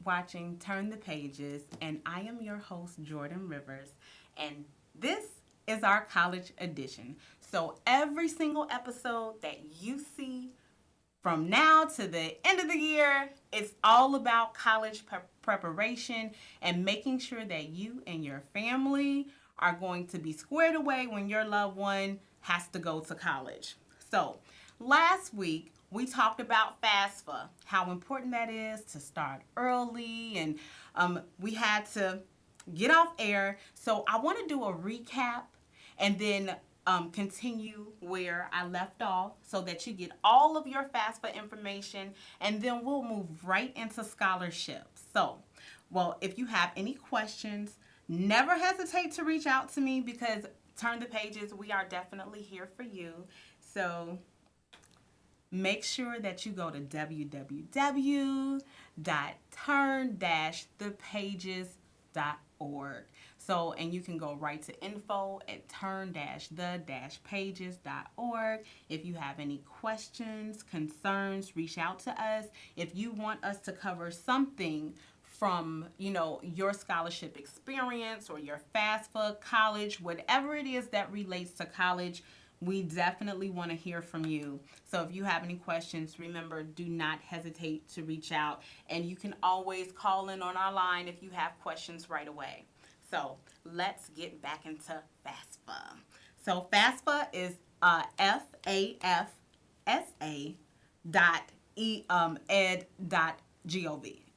watching Turn the Pages, and I am your host, Jordan Rivers, and this is our college edition. So every single episode that you see from now to the end of the year, it's all about college preparation and making sure that you and your family are going to be squared away when your loved one has to go to college. So, last week we talked about FAFSA, how important that is to start early, and we had to get off air. So, I want to do a recap and then continue where I left off so that you get all of your FAFSA information, and then we'll move right into scholarships. So, well, if you have any questions, never hesitate to reach out to me because Turn the Pages, we are definitely here for you. So make sure that you go to www.turn-thepages.org. So, and you can go right to info at turn-the-pages.org. If you have any questions, concerns, reach out to us. If you want us to cover something from, your scholarship experience or your FAFSA, college, whatever it is that relates to college, we definitely want to hear from you. So if you have any questions, remember, do not hesitate to reach out. And you can always call in on our line if you have questions right away. So let's get back into FAFSA. So FAFSA is FAFSA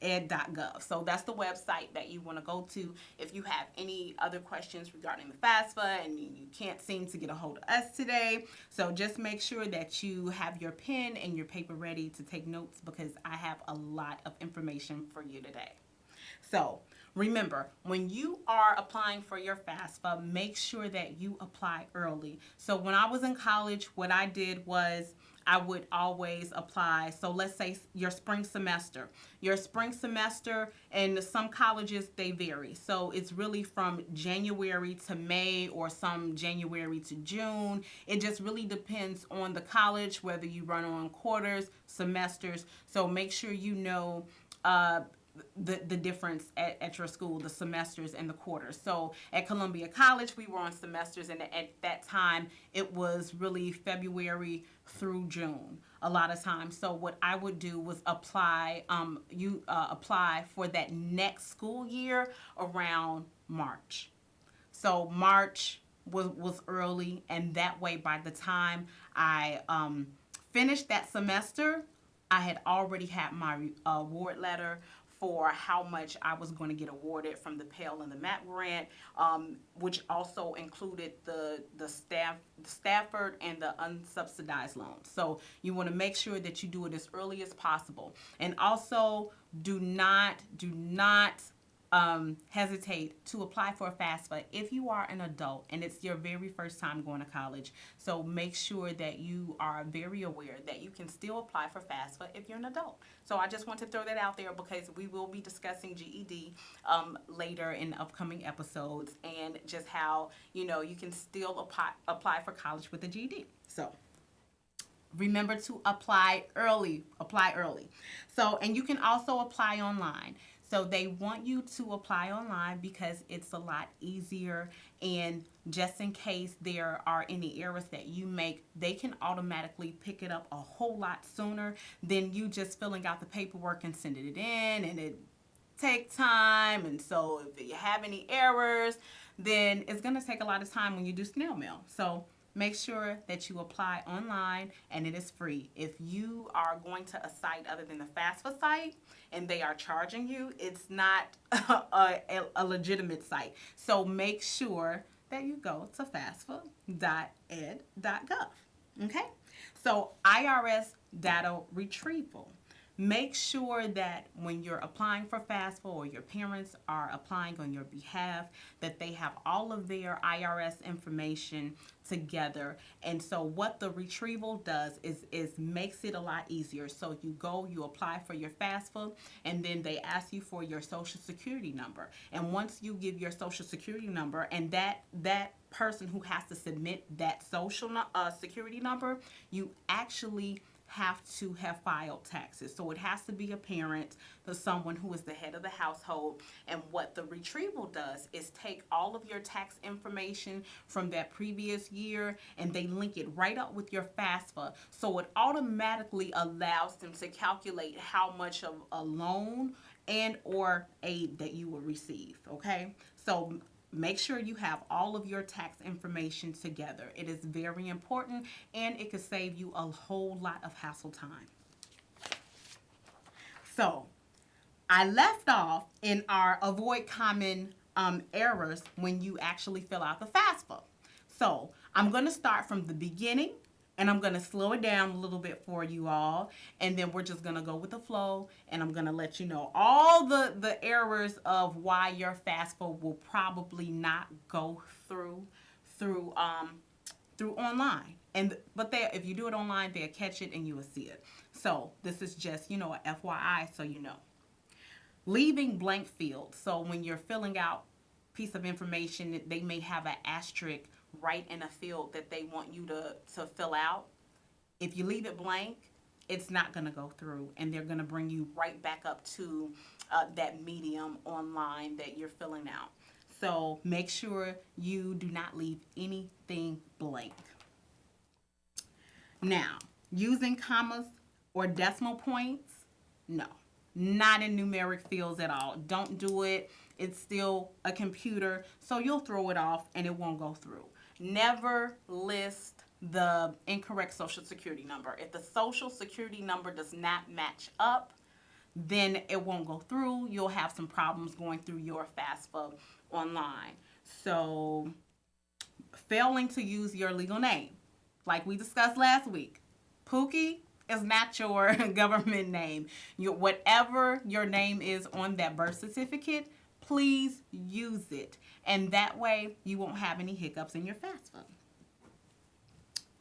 ed.gov. So that's the website that you want to go to if you have any other questions regarding the FAFSA and you can't seem to get a hold of us today. So just make sure that you have your pen and your paper ready to take notes because I have a lot of information for you today. So remember, when you are applying for your FAFSA, make sure that you apply early. So when I was in college, what I did was I would always apply. So let's say your spring semester. Your spring semester, and some colleges, they vary. So it's really from January to May or some January to June. It just really depends on the college, whether you run on quarters, semesters. So make sure you know the difference at your school, the semesters and the quarters. So at Columbia College, we were on semesters, and at that time, it was really February through June a lot of times. So what I would do was apply, apply for that next school year around March. So March was early, and that way by the time I finished that semester, I had already had my award letter for how much I was going to get awarded from the Pell and the MAP grant, which also included the Stafford and the unsubsidized loans. So you want to make sure that you do it as early as possible. And also do not hesitate to apply for a FAFSA if you are an adult and it's your very first time going to college. So make sure that you are very aware that you can still apply for FAFSA if you're an adult. So I just want to throw that out there because we will be discussing GED later in upcoming episodes and just how, you can still apply for college with a GED. So remember to apply early. So, and you can also apply online. So they want you to apply online because it's a lot easier, and just in case there are any errors that you make, they can automatically pick it up a whole lot sooner than you just filling out the paperwork and sending it in, and it take time. And so if you have any errors, then it's going to take a lot of time when you do snail mail. So make sure that you apply online, and it is free. If you are going to a site other than the FAFSA site and they are charging you, it's not a legitimate site. So make sure that you go to fafsa.ed.gov. Okay? So IRS data retrieval. Make sure that when you're applying for FAFSA or your parents are applying on your behalf, that they have all of their IRS information together. And so what the retrieval does is makes it a lot easier. So you apply for your FAFSA, and then they ask you for your social security number. And once you give your social security number, and that person who has to submit that social security number, you actually have to have filed taxes. So it has to be a parent, or someone who is the head of the household. And what the retrieval does is take all of your tax information from that previous year and they link it right up with your FAFSA. So it automatically allows them to calculate how much of a loan and or aid that you will receive. Okay, so make sure you have all of your tax information together. It is very important and it could save you a whole lot of hassle time. So I left off in our avoid common errors when you actually fill out the FAFSA. So I'm going to start from the beginning and I'm going to slow it down a little bit for you all. And then we're just going to go with the flow. And I'm going to let you know all the errors of why your FAFSA will probably not go through online. But if you do it online, they'll catch it and you will see it. So this is just, a FYI so you know. Leaving blank fields. So when you're filling out piece of information, they may have an asterisk right in a field that they want you to fill out. If you leave it blank, it's not going to go through and they're going to bring you right back up to that medium online that you're filling out. So make sure you do not leave anything blank. Now, using commas or decimal points, no, not in numeric fields at all. Don't do it. It's still a computer, so you'll throw it off and it won't go through. Never list the incorrect social security number. If the social security number does not match up, then it won't go through. You'll have some problems going through your FAFSA online. So failing to use your legal name, like we discussed last week. Pookie is not your government name. Whatever your name is on that birth certificate, please use it. And that way you won't have any hiccups in your FAFSA.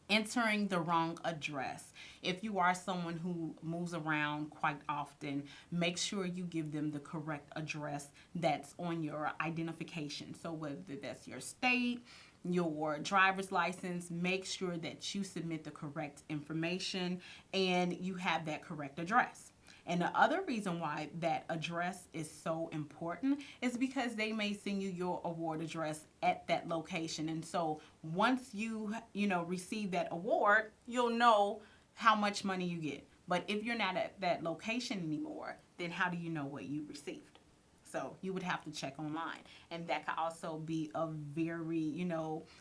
Entering the wrong address. If you are someone who moves around quite often, make sure you give them the correct address that's on your identification. So whether that's your state, your driver's license, make sure that you submit the correct information and you have that correct address. And the other reason why that address is so important is because they may send you your award address at that location. And so once you receive that award, you'll know how much money you get. But if you're not at that location anymore, then how do you know what you received? So you would have to check online. And that could also be a very,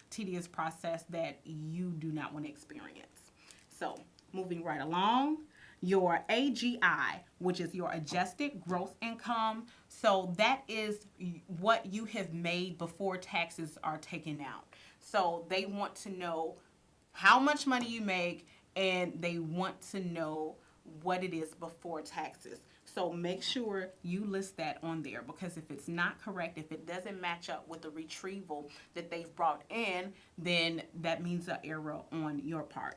tedious process that you do not want to experience. So moving right along. Your AGI, which is your adjusted gross income. So that is what you have made before taxes are taken out. So they want to know how much money you make and they want to know what it is before taxes. So make sure you list that on there, because if it's not correct, if it doesn't match up with the retrieval that they've brought in, then that means an error on your part.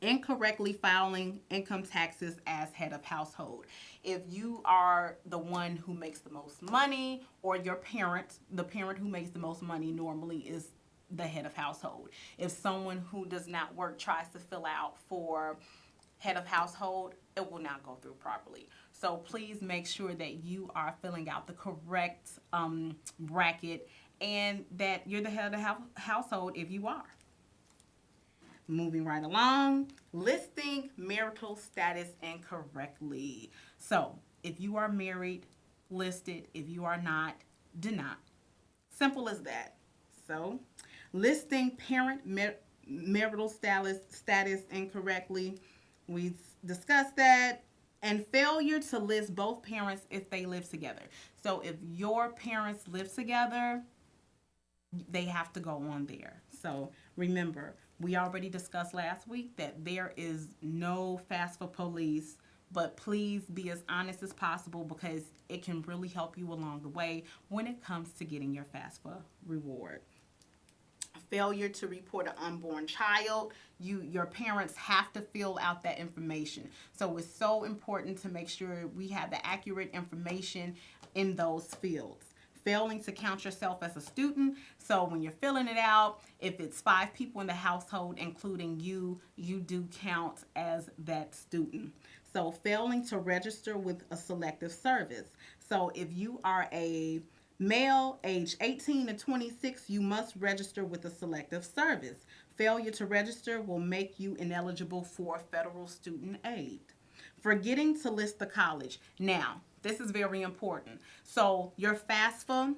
Incorrectly filing income taxes as head of household. If you are the one who makes the most money, or your parent, the parent who makes the most money normally is the head of household. If someone who does not work tries to fill out for head of household, it will not go through properly. So please make sure that you are filling out the correct bracket and that you're the head of household if you are. Moving right along, listing marital status incorrectly. So if you are married, list it. If you are not, do not. Simple as that. So listing parent marital status incorrectly. We discussed that. And failure to list both parents if they live together. So if your parents live together, they have to go on there. So remember, we already discussed last week that there is no FAFSA police, but please be as honest as possible because it can really help you along the way when it comes to getting your FAFSA reward. Failure to report an unborn child. Your parents have to fill out that information. So it's so important to make sure we have the accurate information in those fields. failing to count yourself as a student. So when you're filling it out, if it's 5 people in the household, including you, you do count as that student. So failing to register with a selective service. So if you are a male, age 18 to 26, you must register with a selective service. Failure to register will make you ineligible for federal student aid. Forgetting to list the college. Now, this is very important. So your FAFSA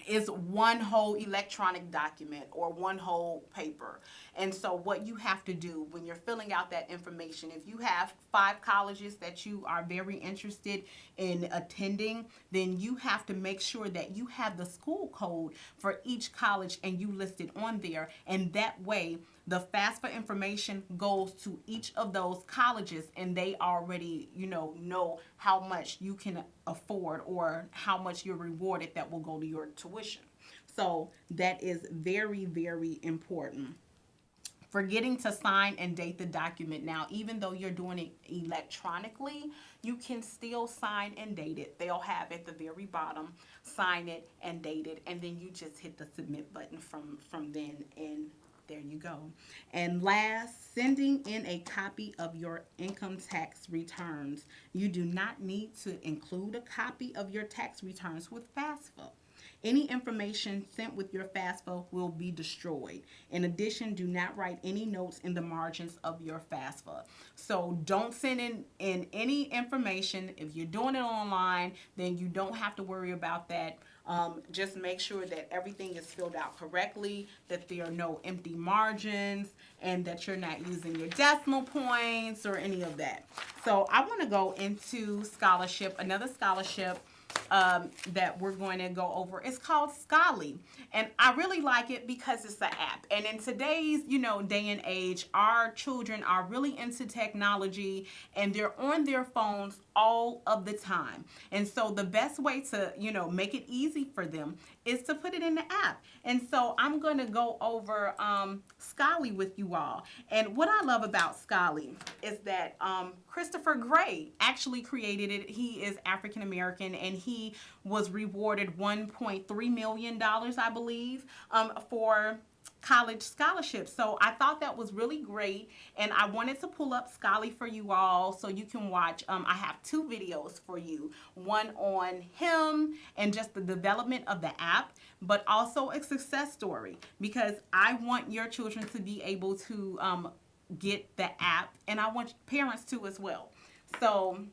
is one whole electronic document or one whole paper. And so what you have to do when you're filling out that information, if you have 5 colleges that you are very interested in attending, then you have to make sure that you have the school code for each college and you list it on there. And that way, the FAFSA information goes to each of those colleges and they already, know how much you can afford or how much you're rewarded that will go to your tuition. So that is very, very important. Forgetting to sign and date the document. Now, even though you're doing it electronically, you can still sign and date it. They'll have at the very bottom, sign it and date it, and then you just hit the submit button from then, and there you go. And last, sending in a copy of your income tax returns. You do not need to include a copy of your tax returns with FAFSA. Any information sent with your FAFSA will be destroyed. In addition, do not write any notes in the margins of your FAFSA. So don't send in any information. If you're doing it online, then you don't have to worry about that. Just make sure that everything is filled out correctly, that there are no empty margins, and that you're not using your decimal points or any of that. So I want to go into scholarship, another scholarship that we're going to go over. It's called Scholly, and I really like it because it's an app. And in today's, day and age, our children are really into technology and they're on their phones all of the time. And so the best way to, make it easy for them is to put it in the app. And so I'm going to go over Scholly with you all. And what I love about Scholly is that Christopher Gray actually created it. He is African American and he was rewarded $1.3 million, I believe, for college scholarships. So I thought that was really great, and I wanted to pull up Scholly for you all so you can watch. I have 2 videos for you, one on him and just the development of the app, but also a success story, because I want your children to be able to get the app, and I want parents to as well. So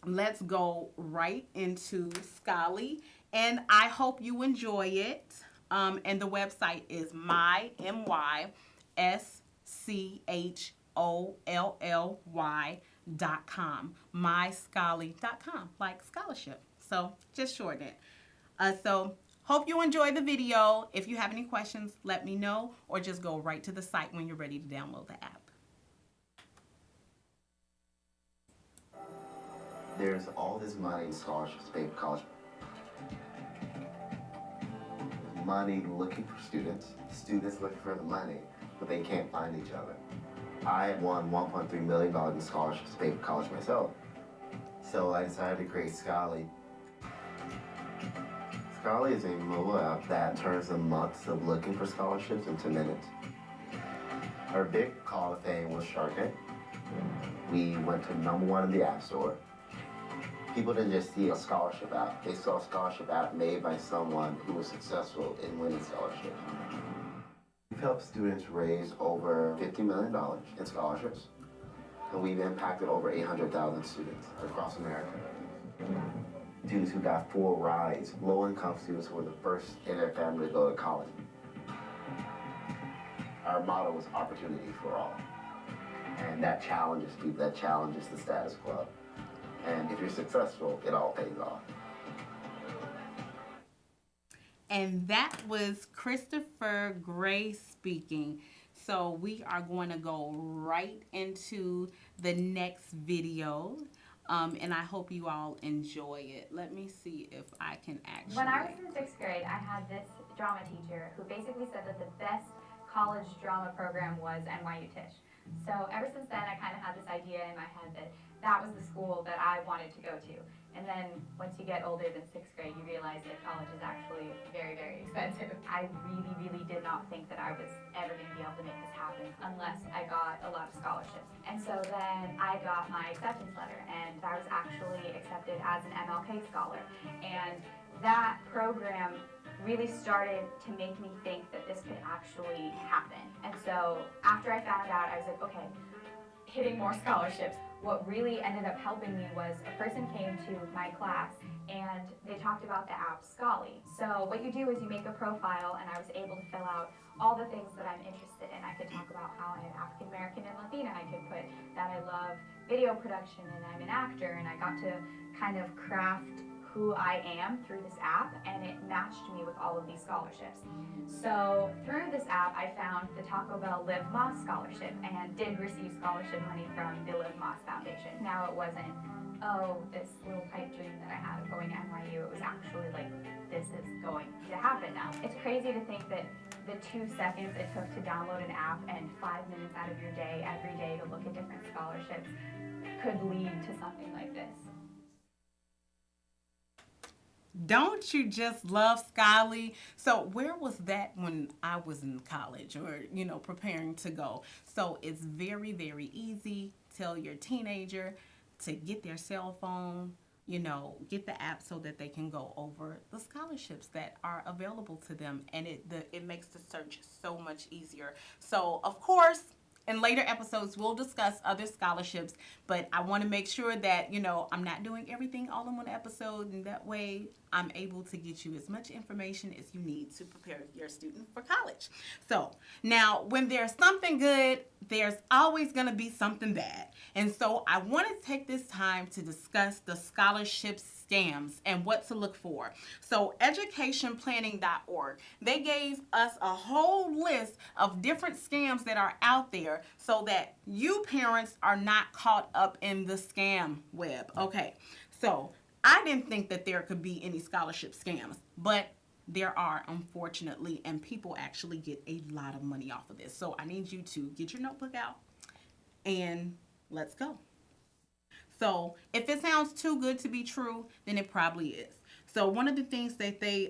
let's go right into Scholly, and I hope you enjoy it. And the website is myschoolly.com, myschoolly.com, like scholarship. So just shorten it. So hope you enjoy the video. If you have any questions, let me know, or just go right to the site when you're ready to download the app. There's all this money in scholarships, paid college. Money looking for students, students looking for the money, but they can't find each other. I won $1.3 million in scholarships paid for college myself. So I decided to create Scholly. Scholly is a mobile app that turns the months of looking for scholarships into minutes. Our big call to fame was Shark Tank. We went to #1 in the App Store. People didn't just see a scholarship app. They saw a scholarship app made by someone who was successful in winning scholarships. We've helped students raise over $50 million in scholarships, and we've impacted over 800,000 students across America. Students who got full rides, low-income students who were the first in their family to go to college. Our motto was opportunity for all, and that challenges people, that challenges the status quo. And if you're successful, it all pays off. And that was Christopher Gray speaking. So we are going to go right into the next video. And I hope you all enjoy it. Let me see if I can actually... When I was in 6th grade, I had this drama teacher who basically said that the best college drama program was NYU Tisch. So ever since then, I kind of had this idea in my head that that was the school that I wanted to go to. And then once you get older than 6th grade, you realize that college is actually very, very expensive. I really, really did not think that I was ever going to be able to make this happen unless I got a lot of scholarships. And so then I got my acceptance letter, and I was actually accepted as an MLK scholar. And that program really started to make me think that this could actually happen. And so after I found out, I was like, okay, hitting more scholarships. What really ended up helping me was a person came to my class and they talked about the app Scholly. So what you do is you make a profile, and I was able to fill out all the things that I'm interested in. I could talk about how I'm African American and Latina. I could put that I love video production and I'm an actor, and I got to kind of craft who I am through this app, and it matched me with all of these scholarships. So through this app, I found the Taco Bell Live Moss Scholarship and did receive scholarship money from the Live Moss Foundation. Now it wasn't, oh, this little pipe dream that I had of going to NYU. It was actually like, this is going to happen now. It's crazy to think that the 2 seconds it took to download an app and 5 minutes out of your day, every day, to look at different scholarships could lead to something like this. Don't you just love Scholly? So where was that when I was in college or, preparing to go? So it's very, very easy. Tell your teenager to get their cell phone, get the app so that they can go over the scholarships that are available to them. And it makes the search so much easier. So, of course, in later episodes, we'll discuss other scholarships, but I want to make sure that, I'm not doing everything all in one episode, and that way I'm able to get you as much information as you need to prepare your student for college. So now, when there's something good, there's always going to be something bad. And so I want to take this time to discuss the scholarship scams and what to look for. So educationplanning.org, they gave us a whole list of different scams that are out there so that you parents are not caught up in the scam web. Okay, so I didn't think that there could be any scholarship scams, but there are, unfortunately, and people actually get a lot of money off of this. So I need you to get your notebook out and let's go. So if it sounds too good to be true, then it probably is. So one of the things that they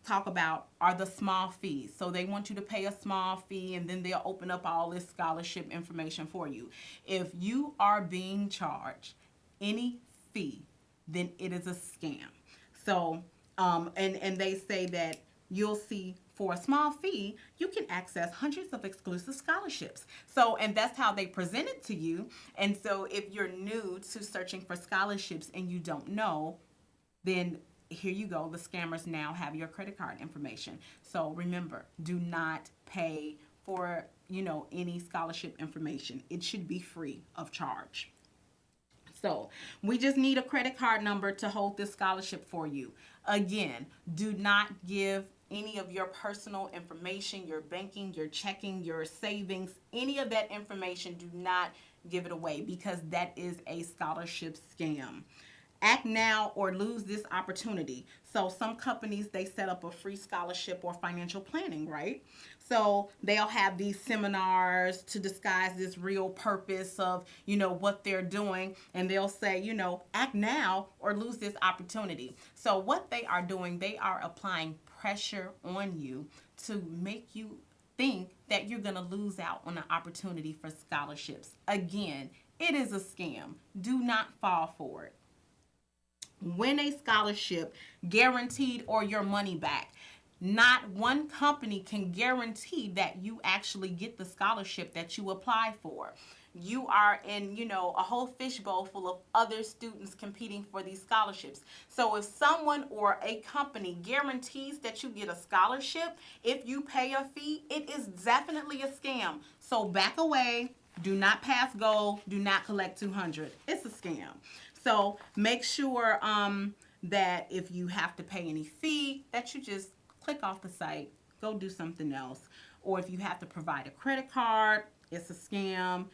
talk about are the small fees. So they want you to pay a small fee, and then they'll open up all this scholarship information for you. If you are being charged any fee, then it is a scam. So, and they say that you'll see for a small fee, you can access hundreds of exclusive scholarships. So, and that's how they present it to you. And so if you're new to searching for scholarships and you don't know, then here you go. The scammers now have your credit card information. So remember, do not pay for, any scholarship information. It should be free of charge. So we just need a credit card number to hold this scholarship for you. Again, do not give any of your personal information, your banking, your checking, your savings, any of that information. Do not give it away, because that is a scholarship scam. Act now or lose this opportunity. So some companies, they set up a free scholarship or financial planning, right? So they'll have these seminars to disguise this real purpose of, what they're doing. And they'll say, act now or lose this opportunity. So what they are doing, they are applying pressure on you to make you think that you're going to lose out on an opportunity for scholarships. Again, it is a scam. Do not fall for it. Win a scholarship, guaranteed, or your money back. Not one company can guarantee that you actually get the scholarship that you apply for. You are in, a whole fishbowl full of other students competing for these scholarships. So if someone or a company guarantees that you get a scholarship, if you pay a fee, it is definitely a scam. So back away. Do not pass go. Do not collect $200. It's a scam. So make sure that if you have to pay any fee, that you just click off the site, go do something else. Or if you have to provide a credit card, it's a scam.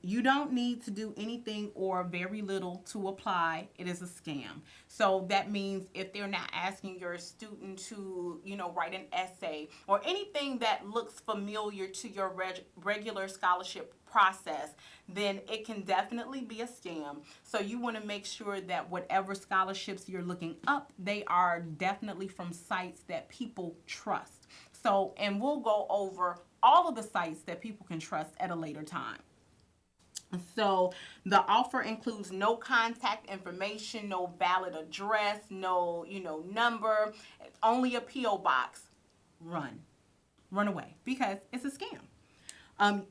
You don't need to do anything or very little to apply. It is a scam. So that means if they're not asking your student to, write an essay or anything that looks familiar to your regular scholarship process, then it can definitely be a scam. So you want to make sure that whatever scholarships you're looking up, they are definitely from sites that people trust. So, and we'll go over all of the sites that people can trust at a later time. So the offer includes no contact information, no valid address, no, number, only a P.O. box. Run away, because it's a scam.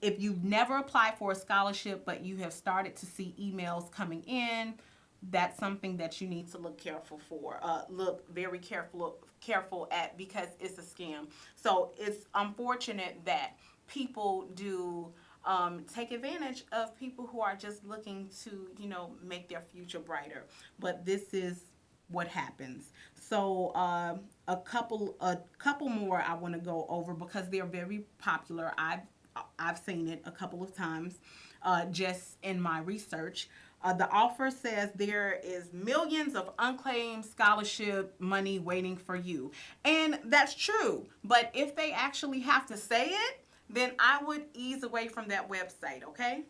If you've never applied for a scholarship, but you have started to see emails coming in, that's something that you need to look very careful at, because it's a scam. So it's unfortunate that people do take advantage of people who are just looking to, make their future brighter. But this is what happens. So a couple more I want to go over because they're very popular. I've seen it a couple of times just in my research. The offer says there is millions of unclaimed scholarship money waiting for you. And that's true. But if they actually have to say it, then I would ease away from that website, okay?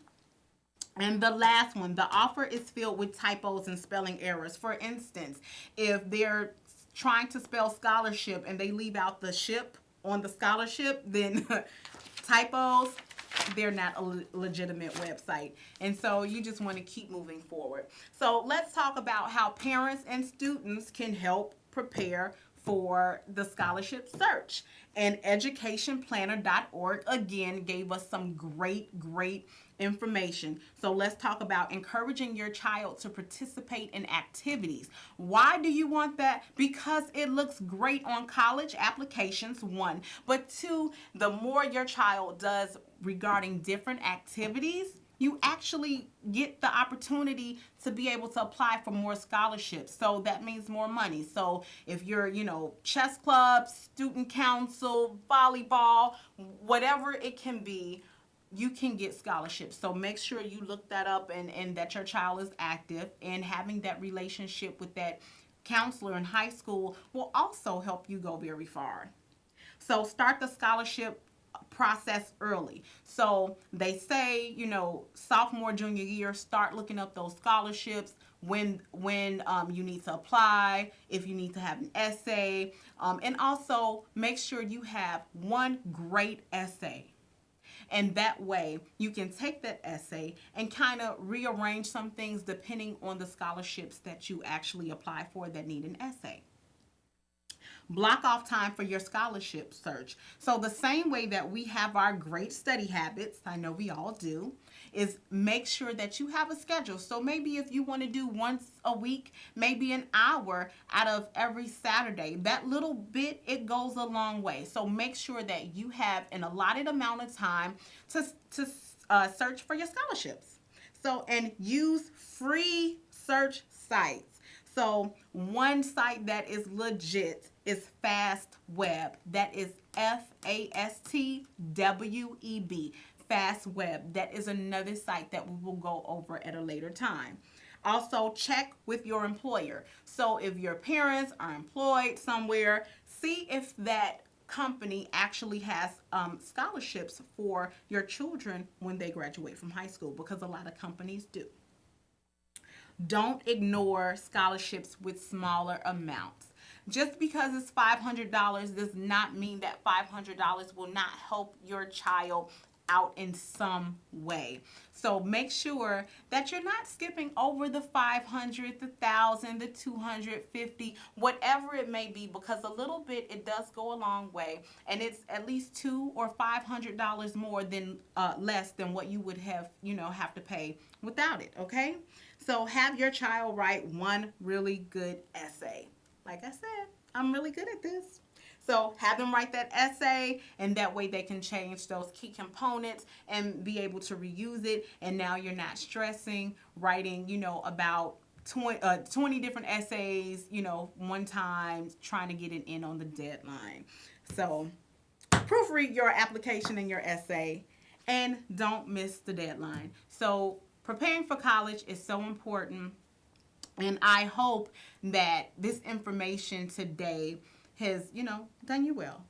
And the last one, the offer is filled with typos and spelling errors. For instance, if they're trying to spell scholarship and they leave out the ship on the scholarship, then typos, they're not a legitimate website. And so you just want to keep moving forward. So let's talk about how parents and students can help prepare for the scholarship search. And educationplanner.org again gave us some great information. So let's talk about encouraging your child to participate in activities. Why do you want that? Because it looks great on college applications, one. But two, the more your child does regarding different activities, you actually get the opportunity to be able to apply for more scholarships. So that means more money. So if you're, chess club, student council, volleyball, whatever it can be, you can get scholarships. So make sure you look that up and that your child is active, and having that relationship with that counselor in high school will also help you go very far. So start the scholarship process early. So they say, sophomore, junior year, start looking up those scholarships, when you need to apply, if you need to have an essay, and also make sure you have one great essay. And that way you can take that essay and kind of rearrange some things depending on the scholarships that you actually apply for that need an essay. Block off time for your scholarship search. So the same way that we have our great study habits, I know we all do, is make sure that you have a schedule. So maybe if you want to do once a week, maybe an hour out of every Saturday, that little bit, it goes a long way. So make sure that you have an allotted amount of time to search for your scholarships. So, and use free search sites. So one site that is legit is FastWeb. That is FASTWEB. FastWeb. That is another site that we will go over at a later time. Also, check with your employer. So if your parents are employed somewhere, see if that company actually has scholarships for your children when they graduate from high school, because a lot of companies do. Don't ignore scholarships with smaller amounts. Just because it's $500 does not mean that $500 will not help your child out in some way. So make sure that you're not skipping over the 500, the 1,000, the 250, whatever it may be, because a little bit, it does go a long way, and it's at least $200 or $500 more than less than what you would have to pay without it. Okay, so have your child write one really good essay. Like I said, I'm really good at this. So have them write that essay, and that way they can change those key components and be able to reuse it. And now you're not stressing writing, about 20 different essays, one time, trying to get it in on the deadline. So proofread your application and your essay, and don't miss the deadline. So preparing for college is so important. And I hope that this information today has, done you well.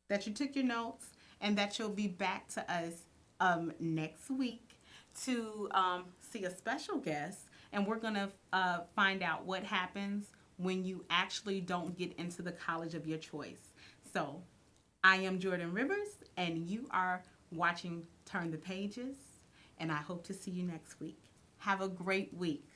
That you took your notes and that you'll be back to us next week to see a special guest. And we're going to find out what happens when you actually don't get into the college of your choice. So I am Jordan Rivers, and you are watching Turn the Pages. And I hope to see you next week. Have a great week.